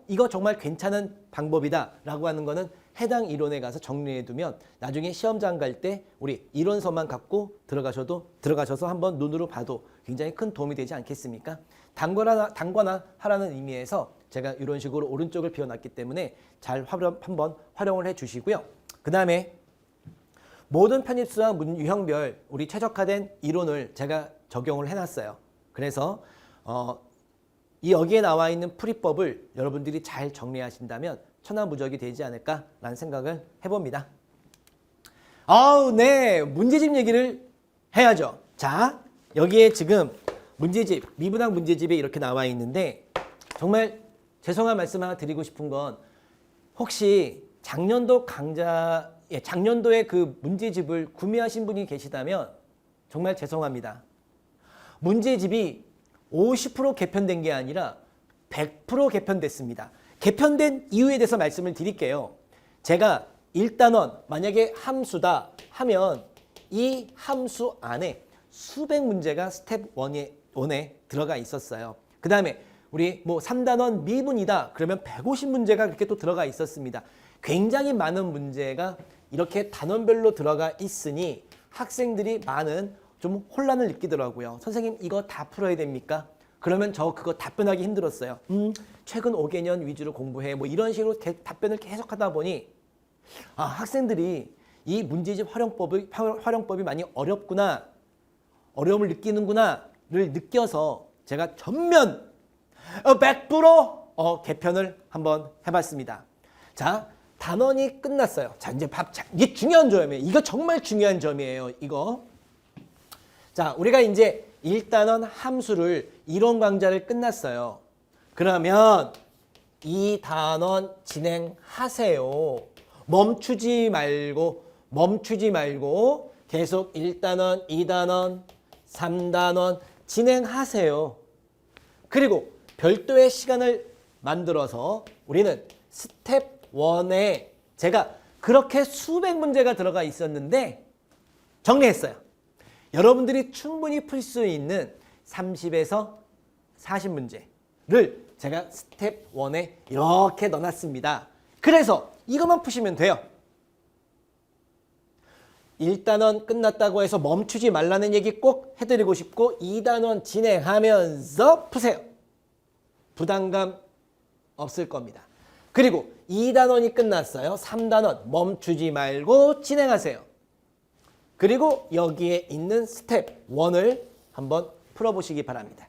이거 정말 괜찮은 방법이다 라고 하는 거는 해당 이론에 가서 정리해 두면 나중에 시험장 갈 때 우리 이론서만 갖고 들어가셔서 한번 눈으로 봐도 굉장히 큰 도움이 되지 않겠습니까? 단거나 하라는 의미에서 제가 이런 식으로 오른쪽을 비워놨기 때문에 잘 한번 활용을 해 주시고요. 그 다음에 모든 편입수와 유형별 우리 최적화된 이론을 제가 적용을 해놨어요. 그래서 여기에 나와 있는 풀이법을 여러분들이 잘 정리하신다면 천하무적이 되지 않을까라는 생각을 해봅니다. 네. 문제집 얘기를 해야죠. 자, 여기에 지금 문제집, 미분학 문제집에 이렇게 나와 있는데 정말 죄송한 말씀 하나 드리고 싶은 건 혹시 작년도에 그 문제집을 구매하신 분이 계시다면 정말 죄송합니다. 문제집이 50% 개편된 게 아니라 100% 개편됐습니다. 개편된 이유에 대해서 말씀을 드릴게요. 제가 1단원 만약에 함수다 하면 이 함수 안에 수백 문제가 스텝 1에 들어가 있었어요. 그 다음에 우리 3단원 미분이다 그러면 150문제가 그렇게 또 들어가 있었습니다. 굉장히 많은 문제가 이렇게 단원별로 들어가 있으니 학생들이 많은 좀 혼란을 느끼더라고요. 선생님 이거 다 풀어야 됩니까? 그러면 저 그거 답변하기 힘들었어요. 최근 5개년 위주로 공부해 이런 식으로 답변을 계속 하다 보니 학생들이 이 문제집 활용법이 많이 어렵구나, 어려움을 느끼는구나를 느껴서 제가 전면 100% 개편을 한번 해봤습니다. 자, 단원이 끝났어요. 자, 이제 이게 중요한 점이에요. 이거 정말 중요한 점이에요. 이거. 자, 우리가 이제 1단원 함수를 이론 강좌를 끝났어요. 그러면 2단원 진행하세요. 멈추지 말고 계속 1단원, 2단원, 3단원 진행하세요. 그리고 별도의 시간을 만들어서 우리는 스텝 1에 제가 그렇게 수백 문제가 들어가 있었는데 정리했어요. 여러분들이 충분히 풀 수 있는 30에서 40문제를 제가 스텝 1에 이렇게 넣어놨습니다. 그래서 이것만 푸시면 돼요. 1단원 끝났다고 해서 멈추지 말라는 얘기 꼭 해드리고 싶고 2단원 진행하면서 푸세요. 부담감 없을 겁니다. 그리고 2단원이 끝났어요. 3단원 멈추지 말고 진행하세요. 그리고 여기에 있는 스텝 1을 한번 풀어보시기 바랍니다.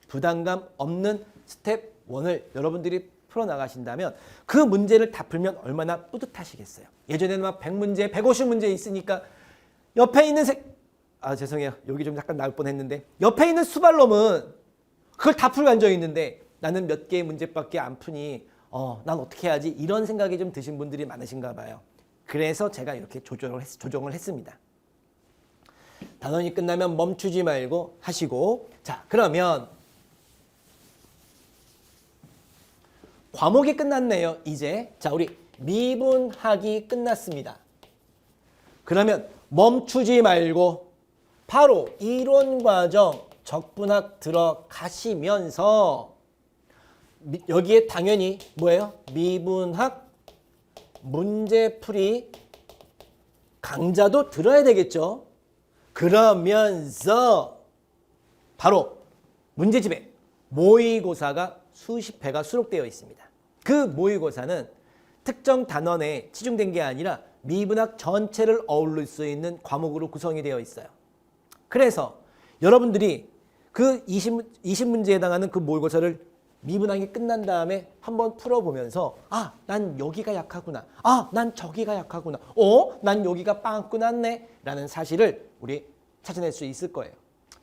부담감 없는 스텝 1을 여러분들이 풀어나가신다면 그 문제를 다 풀면 얼마나 뿌듯하시겠어요. 예전에는 막 100문제, 150문제 있으니까 옆에 있는 죄송해요. 여기 좀 약간 나올 뻔했는데 옆에 있는 수발놈은 그걸 다 풀고 앉아있는데 나는 몇 개의 문제밖에 안 푸니 난 어떻게 해야지 이런 생각이 좀 드신 분들이 많으신가 봐요. 그래서 제가 이렇게 조정을 했습니다. 단원이 끝나면 멈추지 말고 하시고 자 그러면 과목이 끝났네요. 이제 자 우리 미분학이 끝났습니다. 그러면 멈추지 말고 바로 이론과정 적분학 들어가시면서 여기에 당연히 뭐예요? 미분학 문제풀이 강좌도 들어야 되겠죠. 그러면서 바로 문제집에 모의고사가 수십 회가 수록되어 있습니다. 그 모의고사는 특정 단원에 치중된 게 아니라 미분학 전체를 어울릴 수 있는 과목으로 구성이 되어 있어요. 그래서 여러분들이 그 20문제에 해당하는 그 모의고사를 미분학이 끝난 다음에 한번 풀어보면서 난 여기가 약하구나. 난 저기가 약하구나. 난 여기가 빵꾸 났네. 라는 사실을 우리 찾아낼 수 있을 거예요.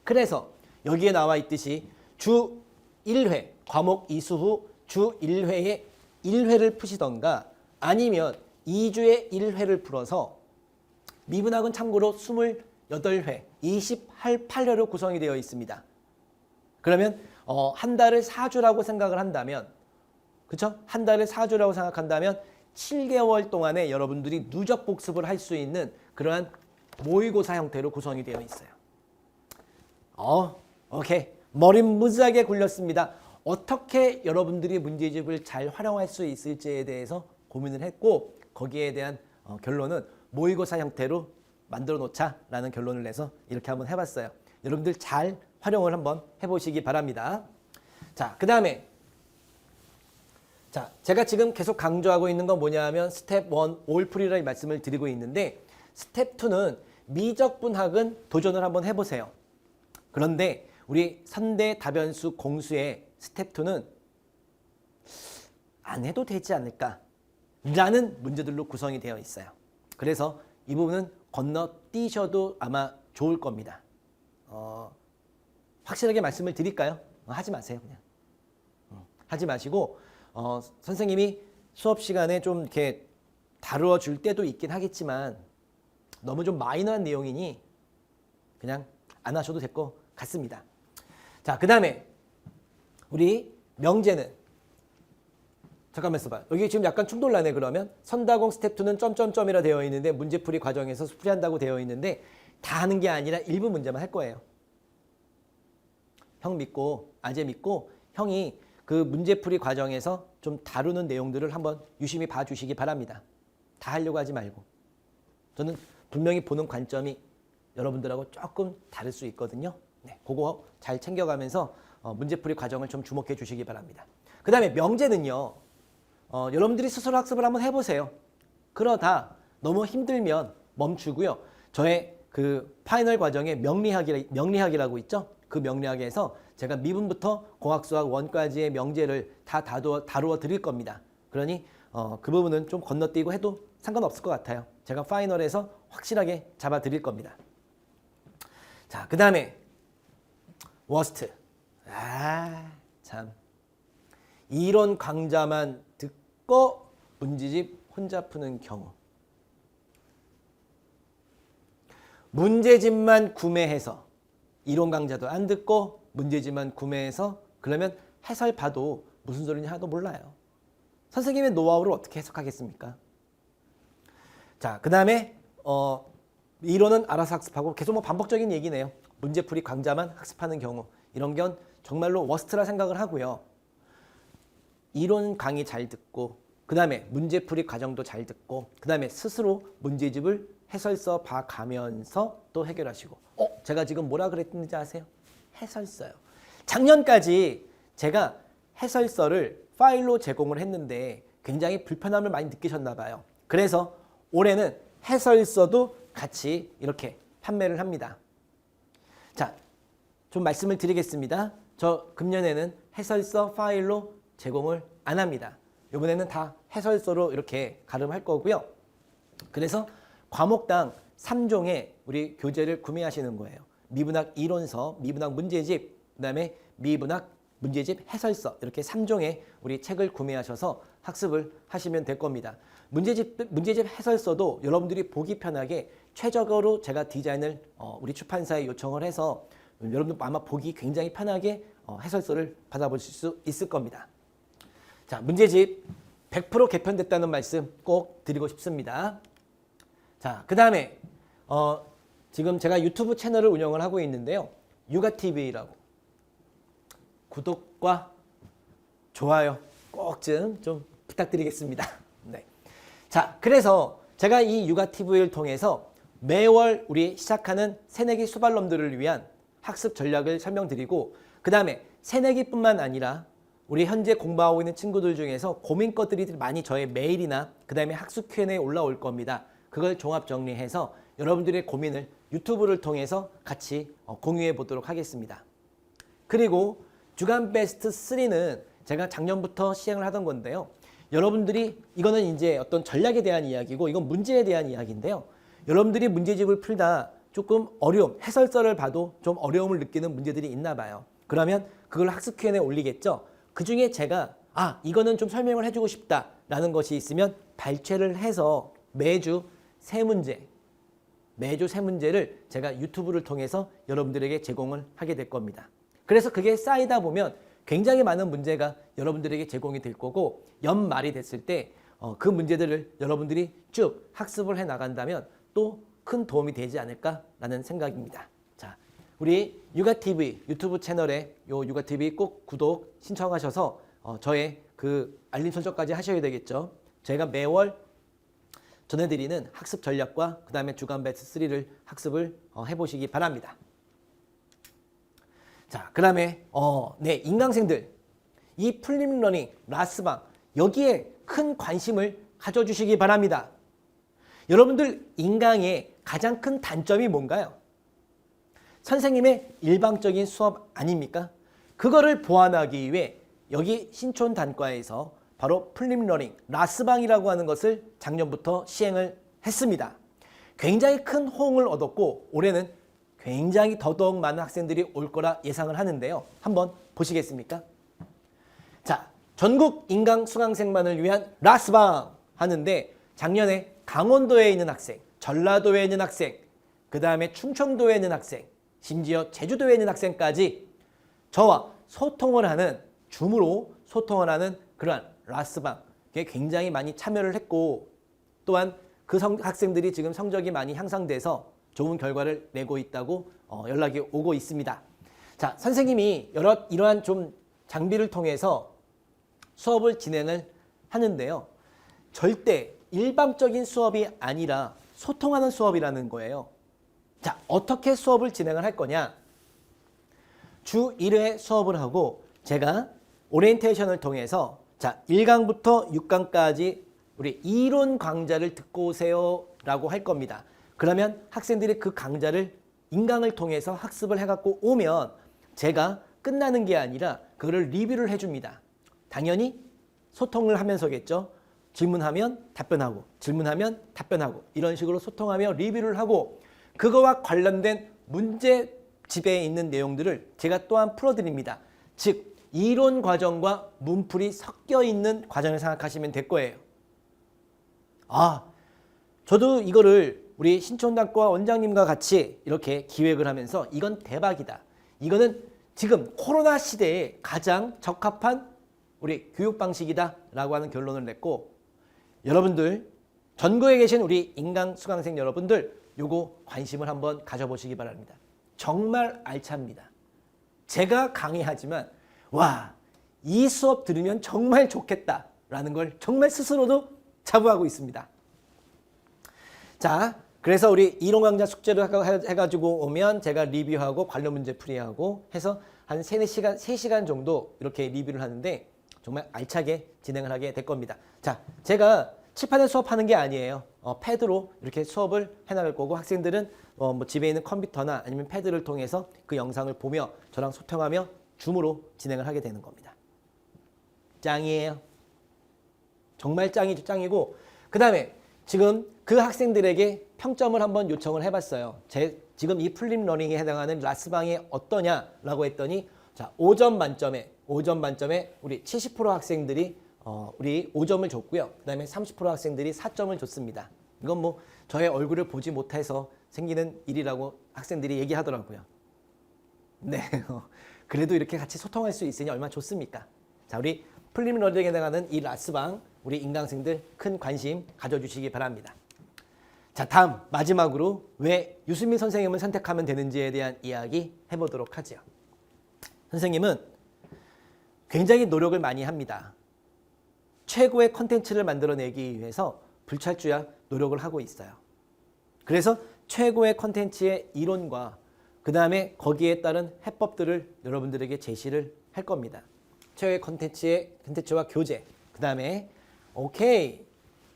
그래서 여기에 나와 있듯이 주 1회, 과목 이수 후 주 1회에 1회를 푸시던가 아니면 2주에 1회를 풀어서 미분학은 참고로 28회, 28회로 구성이 되어 있습니다. 그러면 한 달을 4주라고 생각을 한다면, 그렇죠? 한 달을 4주라고 생각한다면 7개월 동안에 여러분들이 누적 복습을 할 수 있는 그러한 모의고사 형태로 구성이 되어 있어요. 오케이. 머리 무지하게 굴렸습니다. 어떻게 여러분들이 문제집을 잘 활용할 수 있을지에 대해서 고민을 했고, 거기에 대한 결론은 모의고사 형태로 만들어 놓자라는 결론을 내서 이렇게 한번 해봤어요. 여러분들 잘 활용을 한번 해보시기 바랍니다. 자, 그 다음에 제가 지금 계속 강조하고 있는 건 뭐냐 하면 스텝 1 올풀이라는 말씀을 드리고 있는데, 스텝 2는 미적분학은 도전을 한번 해보세요. 그런데 우리 선대 다변수 공수의 스텝 2는 안 해도 되지 않을까 라는 문제들로 구성이 되어 있어요. 그래서 이 부분은 건너뛰셔도 아마 좋을 겁니다. 확실하게 말씀을 드릴까요? 하지 마세요. 그냥 하지 마시고, 선생님이 수업 시간에 좀 이렇게 다루어 줄 때도 있긴 하겠지만 너무 좀 마이너한 내용이니 그냥 안 하셔도 될 것 같습니다. 자, 그 다음에 우리 명제는, 잠깐만 있어봐. 여기 지금 약간 충돌 나네. 그러면 선다공 스텝 2는 점점점이라 되어 있는데 문제풀이 과정에서 풀이한다고 되어 있는데 다 하는 게 아니라 일부 문제만 할 거예요. 형 믿고, 아재 믿고, 형이 그 문제풀이 과정에서 좀 다루는 내용들을 한번 유심히 봐주시기 바랍니다. 다 하려고 하지 말고. 저는 분명히 보는 관점이 여러분들하고 조금 다를 수 있거든요. 네, 그거 잘 챙겨가면서 문제풀이 과정을 좀 주목해 주시기 바랍니다. 그 다음에 명제는요. 여러분들이 스스로 학습을 한번 해보세요. 그러다 너무 힘들면 멈추고요. 저의 그 파이널 과정에 명리학이라고 있죠. 그 명리학에서 제가 미분부터 공학수학 1까지의 명제를 다 다루어 드릴 겁니다. 그러니 그 부분은 좀 건너뛰고 해도 상관없을 것 같아요. 제가 파이널에서 확실하게 잡아 드릴 겁니다. 자, 그 다음에 워스트. 참. 이론 강좌만 듣고 문제집 혼자 푸는 경우. 문제집만 구매해서 이론 강좌도 안 듣고 문제집만 구매해서 그러면 해설 봐도 무슨 소리냐 하도 몰라요. 선생님의 노하우를 어떻게 해석하겠습니까? 자, 그 다음에 이론은 알아서 학습하고, 계속 뭐 반복적인 얘기네요. 문제풀이 강좌만 학습하는 경우, 이런 건 정말로 워스트라 생각을 하고요. 이론 강의 잘 듣고, 그 다음에 문제풀이 과정도 잘 듣고, 그 다음에 스스로 문제집을 해설서 봐가면서 또 해결하시고. 제가 지금 뭐라 그랬는지 아세요? 해설서요. 작년까지 제가 해설서를 파일로 제공을 했는데 굉장히 불편함을 많이 느끼셨나 봐요. 그래서 올해는 해설서도 같이 이렇게 판매를 합니다. 자, 좀 말씀을 드리겠습니다. 저 금년에는 해설서 파일로 제공을 안 합니다. 이번에는 다 해설서로 이렇게 가름할 거고요. 그래서 과목당 3종의 우리 교재를 구매하시는 거예요. 미분학 이론서, 미분학 문제집, 그 다음에 미분학 문제집 해설서, 이렇게 3종의 우리 책을 구매하셔서 학습을 하시면 될 겁니다. 문제집 해설서도 여러분들이 보기 편하게 최적으로 제가 디자인을 우리 출판사에 요청을 해서 여러분들 아마 보기 굉장히 편하게 해설서를 받아보실 수 있을 겁니다. 자, 문제집 100% 개편됐다는 말씀 꼭 드리고 싶습니다. 자, 그 다음에 지금 제가 유튜브 채널을 운영을 하고 있는데요. 육아TV라고. 구독과 좋아요 꼭 좀 부탁드리겠습니다. 네. 자, 그래서 제가 이 육아TV를 통해서 매월 우리 시작하는 새내기 수발놈들을 위한 학습 전략을 설명드리고, 그 다음에 새내기뿐만 아니라 우리 현재 공부하고 있는 친구들 중에서 고민 것들이 많이 저의 메일이나 그 다음에 학습 Q&A에 올라올 겁니다. 그걸 종합 정리해서 여러분들의 고민을 유튜브를 통해서 같이 공유해 보도록 하겠습니다. 그리고 주간 베스트 3는 제가 작년부터 시행을 하던 건데요. 여러분들이, 이거는 이제 어떤 전략에 대한 이야기고 이건 문제에 대한 이야기인데요. 여러분들이 문제집을 풀다 조금 어려움, 해설서를 봐도 좀 어려움을 느끼는 문제들이 있나 봐요. 그러면 그걸 학습 Q&A에 올리겠죠. 그 중에 제가 이거는 좀 설명을 해주고 싶다라는 것이 있으면 발췌를 해서 매주 3문제 매주 새 문제를 제가 유튜브를 통해서 여러분들에게 제공을 하게 될 겁니다. 그래서 그게 쌓이다 보면 굉장히 많은 문제가 여러분들에게 제공이 될 거고 연말이 됐을 때 그 문제들을 여러분들이 쭉 학습을 해 나간다면 또 큰 도움이 되지 않을까라는 생각입니다. 자, 우리 육아TV 유튜브 채널에 요 육아TV 꼭 구독 신청하셔서 저의 그 알림 설정까지 하셔야 되겠죠. 제가 매월 전해드리는 학습 전략과 그 다음에 주간 베스트 3를 학습을 해보시기 바랍니다. 자, 그 다음에 네, 인강생들 이 풀림러닝 라스방 여기에 큰 관심을 가져주시기 바랍니다. 여러분들 인강의 가장 큰 단점이 뭔가요? 선생님의 일방적인 수업 아닙니까? 그거를 보완하기 위해 여기 신촌 단과에서 바로 풀림러닝 라스방이라고 하는 것을 작년부터 시행을 했습니다. 굉장히 큰 호응을 얻었고 올해는 굉장히 더더욱 많은 학생들이 올 거라 예상을 하는데요. 한번 보시겠습니까? 자, 전국 인강 수강생만을 위한 라스방 하는데 작년에 강원도에 있는 학생, 전라도에 있는 학생, 그 다음에 충청도에 있는 학생, 심지어 제주도에 있는 학생까지 저와 소통을 하는, 줌으로 소통을 하는 그러한 라스방에 굉장히 많이 참여를 했고 또한 그 학생들이 지금 성적이 많이 향상돼서 좋은 결과를 내고 있다고 연락이 오고 있습니다. 자, 선생님이 이러한 좀 장비를 통해서 수업을 진행을 하는데요. 절대 일방적인 수업이 아니라 소통하는 수업이라는 거예요. 자, 어떻게 수업을 진행을 할 거냐? 주 1회 수업을 하고 제가 오리엔테이션을 통해서 자, 1강부터 6강까지 우리 이론 강좌를 듣고 오세요 라고 할 겁니다. 그러면 학생들이 그 강좌를 인강을 통해서 학습을 해갖고 오면 제가 끝나는 게 아니라 그거를 리뷰를 해줍니다. 당연히 소통을 하면서겠죠. 질문하면 답변하고 질문하면 답변하고 이런 식으로 소통하며 리뷰를 하고 그거와 관련된 문제집에 있는 내용들을 제가 또한 풀어드립니다. 즉 이론 과정과 문풀이 섞여 있는 과정을 생각하시면 될 거예요. 아, 저도 이거를 우리 신촌단과 원장님과 같이 이렇게 기획을 하면서 이건 대박이다. 이거는 지금 코로나 시대에 가장 적합한 우리 교육 방식이다 라고 하는 결론을 냈고 여러분들 전국에 계신 우리 인강 수강생 여러분들 요거 관심을 한번 가져보시기 바랍니다. 정말 알찹니다. 제가 강의하지만 와, 이 수업 들으면 정말 좋겠다 라는 걸 정말 스스로도 자부하고 있습니다. 자, 그래서 우리 이론 강좌 숙제를 해가지고 오면 제가 리뷰하고 관련 문제 풀이하고 해서 한 3시간 정도 이렇게 리뷰를 하는데 정말 알차게 진행을 하게 될 겁니다. 자, 제가 칠판에 수업하는 게 아니에요. 패드로 이렇게 수업을 해나갈 거고 학생들은 뭐 집에 있는 컴퓨터나 아니면 패드를 통해서 그 영상을 보며 저랑 소통하며 줌으로 진행을 하게 되는 겁니다. 짱이에요. 정말 짱이죠. 짱이고 그 다음에 지금 그 학생들에게 평점을 한번 요청을 해봤어요. 지금 이 풀림러닝에 해당하는 라스방이 어떠냐라고 했더니 자, 5점 만점에 우리 70% 학생들이 우리 5점을 줬고요. 그 다음에 30% 학생들이 4점을 줬습니다. 이건 뭐 저의 얼굴을 보지 못해서 생기는 일이라고 학생들이 얘기하더라고요. 네, 그래도 이렇게 같이 소통할 수 있으니 얼마나 좋습니까? 자, 우리 풀림러닝에 해당하는 이 라스방 우리 인강생들 큰 관심 가져주시기 바랍니다. 자, 다음 마지막으로 왜 유수민 선생님을 선택하면 되는지에 대한 이야기 해보도록 하죠. 선생님은 굉장히 노력을 많이 합니다. 최고의 컨텐츠를 만들어내기 위해서 불철주야 노력을 하고 있어요. 그래서 최고의 컨텐츠의 이론과 그 다음에 거기에 따른 해법들을 여러분들에게 제시를 할 겁니다. 최고의 컨텐츠와 교재, 그 다음에 오케이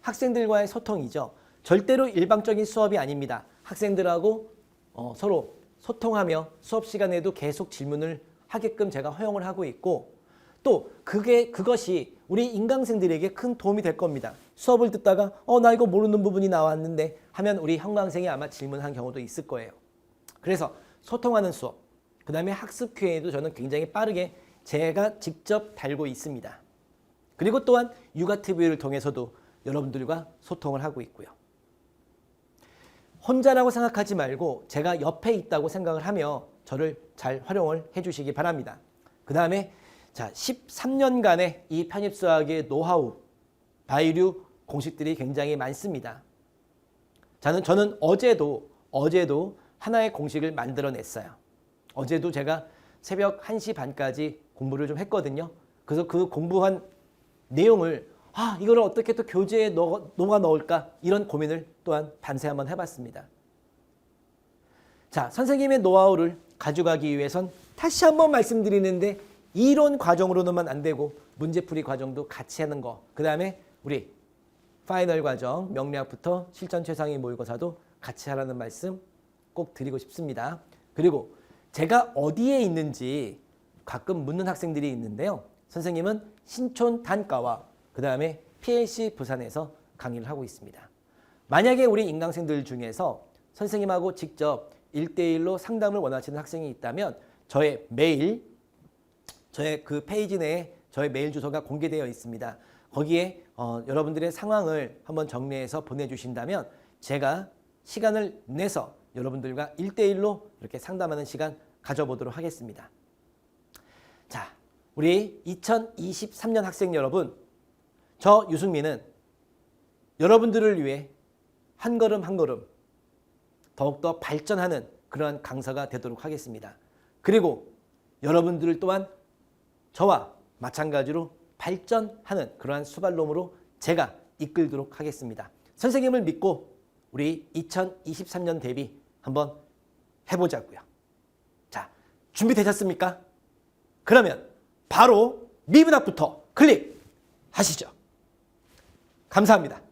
학생들과의 소통이죠. 절대로 일방적인 수업이 아닙니다. 학생들하고 서로 소통하며 수업 시간에도 계속 질문을 하게끔 제가 허용을 하고 있고 또 그것이 우리 인강생들에게 큰 도움이 될 겁니다. 수업을 듣다가 나 이거 모르는 부분이 나왔는데 하면 우리 형광생이 아마 질문한 경우도 있을 거예요. 그래서 소통하는 수업, 그 다음에 학습 Q&A도 저는 굉장히 빠르게 제가 직접 달고 있습니다. 그리고 또한 육아TV를 통해서도 여러분들과 소통을 하고 있고요. 혼자라고 생각하지 말고 제가 옆에 있다고 생각을 하며 저를 잘 활용을 해주시기 바랍니다. 그 다음에 자 13년간의 이 편입수학의 노하우, 바이류 공식들이 굉장히 많습니다. 저는 어제도 하나의 공식을 만들어냈어요. 어제도 제가 새벽 1시 반까지 공부를 좀 했거든요. 그래서 그 공부한 내용을 이거를 어떻게 또 교재에 녹아 넣을까 이런 고민을 또한 밤새 한번 해봤습니다. 자, 선생님의 노하우를 가져가기 위해선 다시 한번 말씀드리는데 이론 과정으로는 안 되고 문제풀이 과정도 같이 하는 거. 그 다음에 우리 파이널 과정 명리학부터 실전 최상위 모의고사도 같이 하라는 말씀 꼭 드리고 싶습니다. 그리고 제가 어디에 있는지 가끔 묻는 학생들이 있는데요. 선생님은 신촌 단과와 그 다음에 PLC 부산에서 강의를 하고 있습니다. 만약에 우리 인강생들 중에서 선생님하고 직접 1대1로 상담을 원하시는 학생이 있다면 저의 메일, 저의 그 페이지 내에 저의 메일 주소가 공개되어 있습니다. 거기에 여러분들의 상황을 한번 정리해서 보내주신다면 제가 시간을 내서 여러분들과 1대1로 이렇게 상담하는 시간 가져보도록 하겠습니다. 자, 우리 2023년 학생 여러분, 저 유승민은 여러분들을 위해 한 걸음 한 걸음 더욱더 발전하는 그러한 강사가 되도록 하겠습니다. 그리고 여러분들 또한 저와 마찬가지로 발전하는 그러한 수발놈으로 제가 이끌도록 하겠습니다. 선생님을 믿고 우리 2023년 대비 한번 해보자고요. 자, 준비되셨습니까? 그러면 바로 미분학부터 클릭하시죠. 감사합니다.